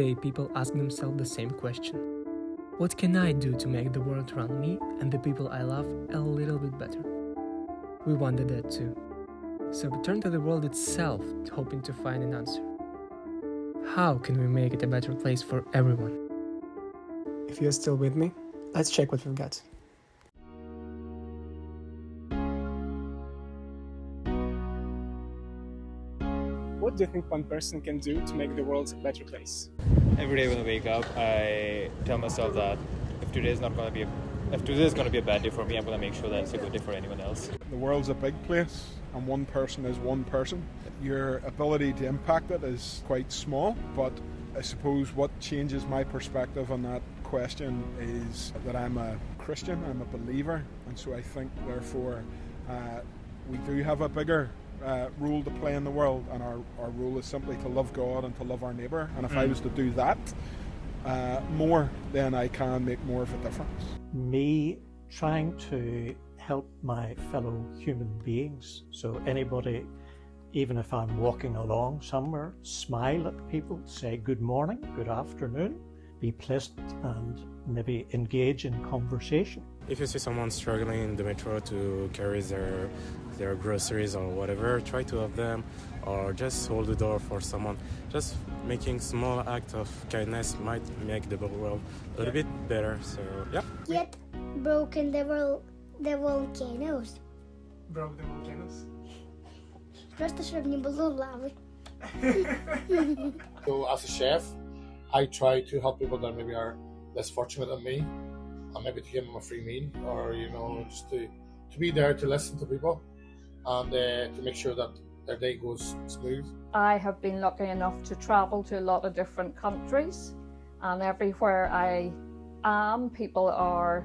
day, people ask themselves the same question. What can I do to make the world around me and the people I love a little bit better? We wondered that too. So we turned to the world itself, hoping to find an answer. How can we make it a better place for everyone? If you're still with me, let's check what we've got. What do you think one person can do to make the world a better place? Every day when I wake up, I tell myself that if today is going to be a bad day for me, I'm going to make sure that it's a good day for anyone else. The world's a big place, and one person is one person. Your ability to impact it is quite small, but I suppose what changes my perspective on that question is that I'm a Christian, I'm a believer, and so I think therefore we do have a bigger role to play in the world, and our role is simply to love God and to love our neighbour, and if I was to do that more, then I can make more of a difference. Me trying to help my fellow human beings, so anybody, even if I'm walking along somewhere, smile at people, say good morning, good afternoon, be pleasant and maybe engage in conversation. If you see someone struggling in the metro to carry their groceries or whatever, try to help them, or just hold the door for someone. Just making small act of kindness might make the world a little bit better. So yeah. Get broken the volcanoes. Broke the volcanoes? Просто щоб не було лави. So as a chef, I try to help people that maybe are less fortunate than me, and maybe to give them a free meal, or just to be there to listen to people, and to make sure that their day goes smooth. I have been lucky enough to travel to a lot of different countries, and everywhere I am, people are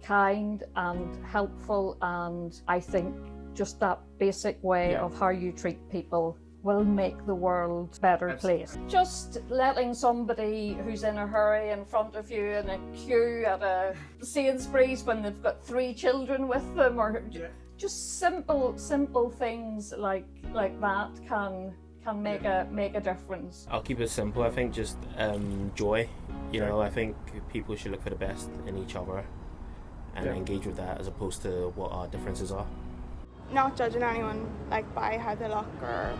kind and helpful, and I think just that basic way of how you treat people will make the world a better place. Just letting somebody who's in a hurry in front of you in a queue at a Sainsbury's when they've got 3 children with them, or just simple things like that can make a difference. I'll keep it simple. I think just joy. I think people should look for the best in each other and engage with that as opposed to what our differences are. Not judging anyone by how they look, or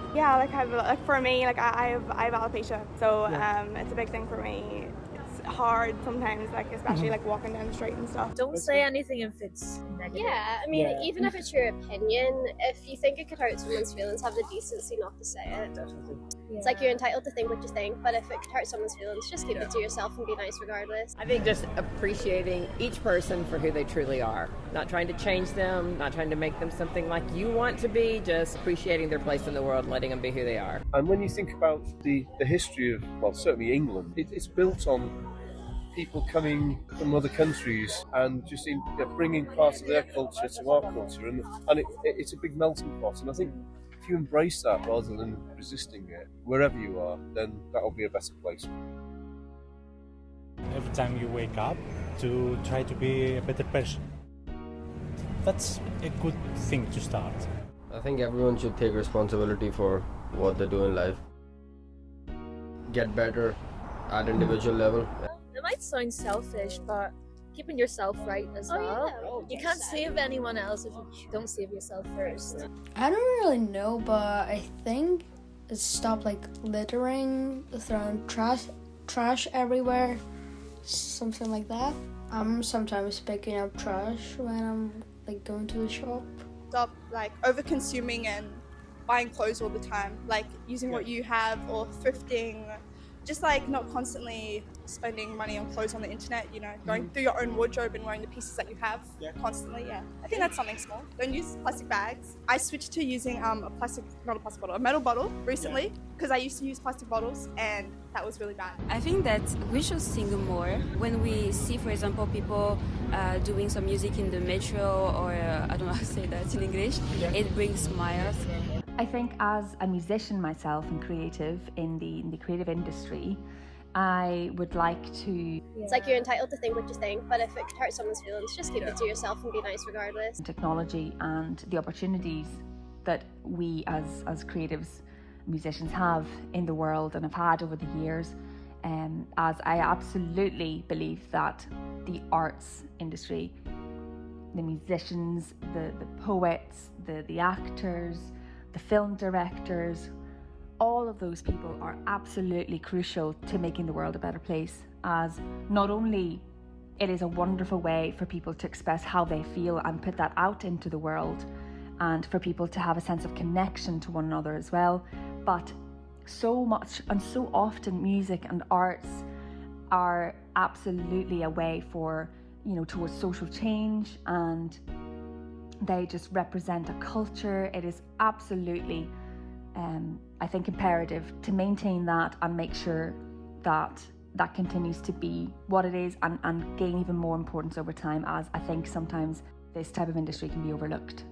for me, I have alopecia, so it's a big thing for me. It's hard sometimes, especially walking down the street and stuff. Don't say anything if it's negative. Yeah, I mean, even if it's your opinion, if you think it could hurt someone's feelings, have the decency not to say it. Definitely. It's like you're entitled to think what you think, but if it could hurt someone's feelings, just keep it to yourself and be nice regardless. I think just appreciating each person for who they truly are. Not trying to change them, not trying to make them something like you want to be, just appreciating their place in the world, letting them be who they are. And when you think about the history of, certainly England, it's built on people coming from other countries and just bringing parts of their culture to our culture, and it's a big melting pot. And I think if you embrace that rather than resisting it, wherever you are, then that'll be a better place. Every time you wake up, to try to be a better person. That's a good thing to start. I think everyone should take responsibility for what they do in life. Get better at individual level. It might sound selfish, but keeping yourself right as well. You can't save anyone else if you don't save yourself first. I don't really know, but I think it's stop littering, throwing trash everywhere, something like that. I'm sometimes picking up trash when I'm going to the shop. Stop over consuming and buying clothes all the time, using what you have, or thrifting. Just not constantly spending money on clothes on the internet, going through your own wardrobe and wearing the pieces that you have constantly. I think that's something small. Don't use plastic bags. I switched to using a metal bottle recently, because I used to use plastic bottles and that was really bad. I think that we should sing more when we see, for example, people doing some music in the metro, or I don't know how to say that in English. It brings smiles. I think as a musician myself and creative in the creative industry, I would like to... It's like you're entitled to think what you think, but if it could hurt someone's feelings, just keep it to yourself and be nice regardless. Technology and the opportunities that we as creatives, musicians have in the world and have had over the years, as I absolutely believe that the arts industry, the musicians, the poets, the actors, the film directors, all of those people are absolutely crucial to making the world a better place, as not only it is a wonderful way for people to express how they feel and put that out into the world, and for people to have a sense of connection to one another as well, but so much and so often music and arts are absolutely a way for, towards social change, and they just represent a culture. It is absolutely, I think, imperative to maintain that and make sure that that continues to be what it is and gain even more importance over time, as I think sometimes this type of industry can be overlooked.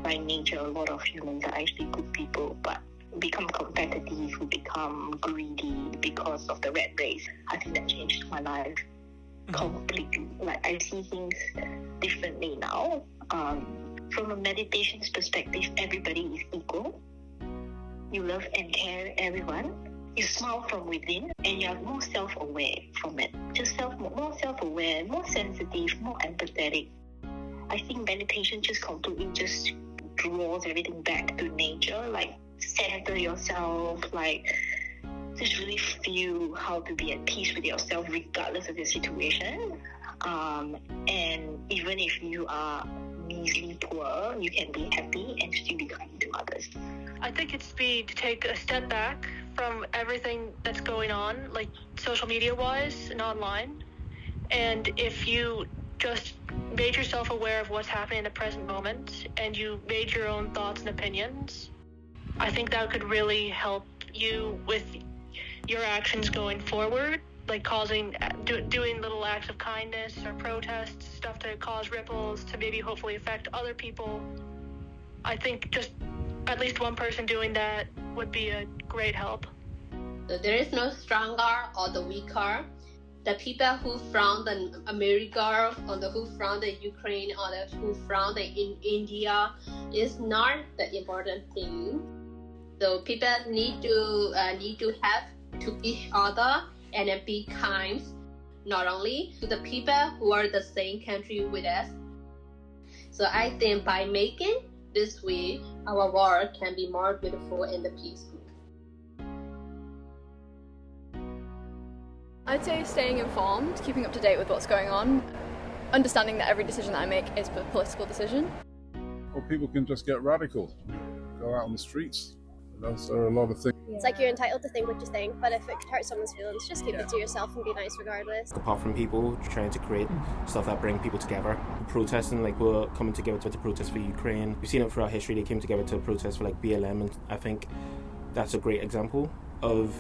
By nature, a lot of humans are actually good people, but become competitive, who become greedy because of the rat race. I think that changed my life completely. Like, I see things differently now. From a meditation's perspective, everybody is equal. You love and care everyone. You smile from within, and you're more self-aware from it. Just more self-aware, more sensitive, more empathetic. I think meditation just completely just draws everything back to nature. Like, center yourself, like, just really feel how to be at peace with yourself regardless of your situation. And even if you are measly poor, you can be happy and still be kind to others. I think it's to take a step back from everything that's going on, like social media wise and online. And if you just made yourself aware of what's happening in the present moment and you made your own thoughts and opinions, I think that could really help you with your actions going forward, like doing little acts of kindness or protests, stuff to cause ripples, to maybe hopefully affect other people. I think just at least one person doing that would be a great help. There is no stronger or the weaker. The people who from the America or the who from the Ukraine or the who from the India is not the important thing. So people need to have to each other and be kind, not only to the people who are the same country with us. So I think by making this way, our world can be more beautiful and peaceful. I'd say staying informed, keeping up to date with what's going on, understanding that every decision that I make is a political decision. Or people can just get radical, go out on the streets. There are a lot of things. It's like you're entitled to think what you think, but if it hurts someone's feelings, just keep it to yourself and be nice regardless. Apart from people trying to create stuff that bring people together, protesting, like we're coming together to protest for Ukraine. We've seen it throughout history. They came together to protest for like BLM, and I think that's a great example of,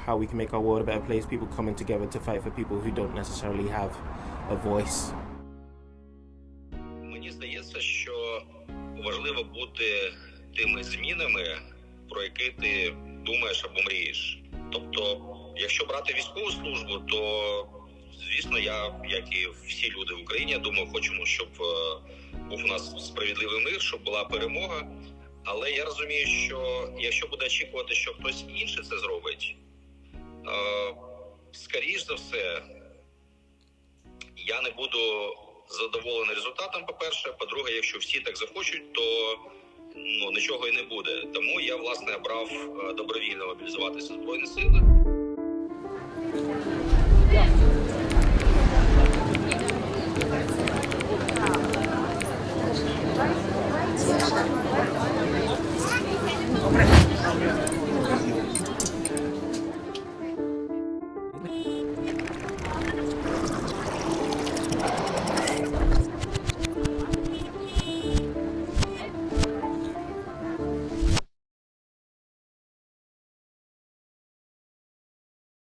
how we can make our world a better place. People coming together to fight for people who don't necessarily have a voice. Мені здається, що важливо бути тими змінами, про які ти думаєш або мрієш. Тобто, якщо брати військову службу, то, звісно, я, як і всі люди в Україні, думаю, хочемо, щоб був у нас справедливий мир, щоб була перемога. Але я розумію, що якщо буде очікувати, що хтось інший це зробить, скоріш за все, я не буду задоволений результатом, по-перше. По-друге, якщо всі так захочуть, то нічого і не буде. Тому я, власне, обрав добровільно мобілізуватися в Збройні Сили.